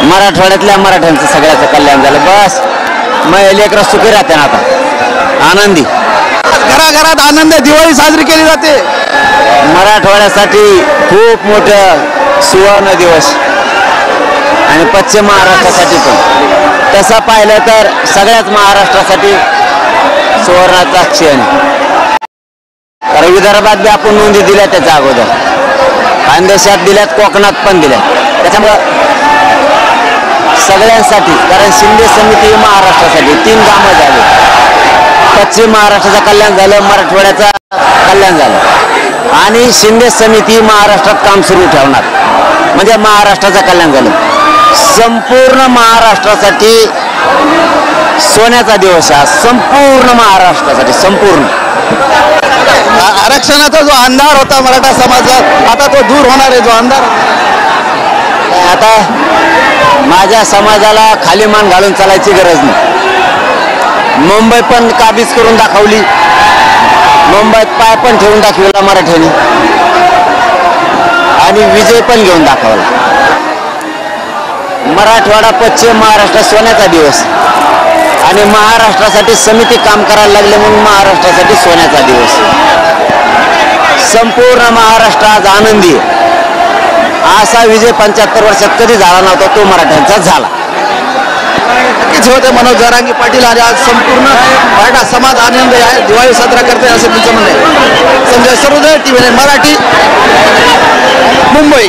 मराठवाड्यातल्या मराठ्यांचं सगळ्याचं कल्याण झालं. बस मग लेकरं सुखी राहते ना, आता आनंदी. घराघरात आनंद दिवाळी साजरी केली जाते. मराठवाड्यासाठी खूप मोठं सुवर्ण दिवस आणि पश्चिम महाराष्ट्रासाठी पण. तसं पाहिलं तर सगळ्याच महाराष्ट्रासाठी सुवर्णाचा क्षण. कारण विदर्भात बी आपण नोंदी दिल्या त्याच्या अगोदर, खानदेशात दिल्यात, कोकणात पण दिल्या. त्याच्यामुळं सगळ्यांसाठी, कारण शिंदे समिती महाराष्ट्रासाठी 3 कामं झाली. पश्चिम महाराष्ट्राचं कल्याण झालं, मराठवाड्याचं कल्याण झालं आणि शिंदे समिती महाराष्ट्रात काम सुरू ठेवणार म्हणजे महाराष्ट्राचं कल्याण झालं. संपूर्ण महाराष्ट्रासाठी सोन्याचा दिवस हा, संपूर्ण महाराष्ट्रासाठी. संपूर्ण आरक्षणाचा जो अंधार होता मराठा समाजात, आता तो दूर होणार आहे. जो अंधार आता माझ्या समाजाला खाली मान घालून चालायची गरज नाही. मुंबई पण काबीज करून दाखवली, मुंबईत पाय पण ठेवून दाखवला मराठ्यांनी आणि विजय पण घेऊन दाखवला. मराठवाडा पश्चिम महाराष्ट्र सोन्याचा दिवस आणि महाराष्ट्रासाठी समिती काम करायला लागले म्हणून महाराष्ट्रासाठी सोन्याचा दिवस. संपूर्ण महाराष्ट्र आज आनंदी आहे. असा विजय 75 वर्षात कधी झाला नव्हता, तो मराठ्यांचा झाला. नक्कीच होते मनोज जरांगे पाटील. आणि आज संपूर्ण मराठा समाज आनंद आहे, दिवाळी साजरा करते असं तुमचं म्हणणं आहे. संजय सरोदे, TV9 मराठी, मुंबई.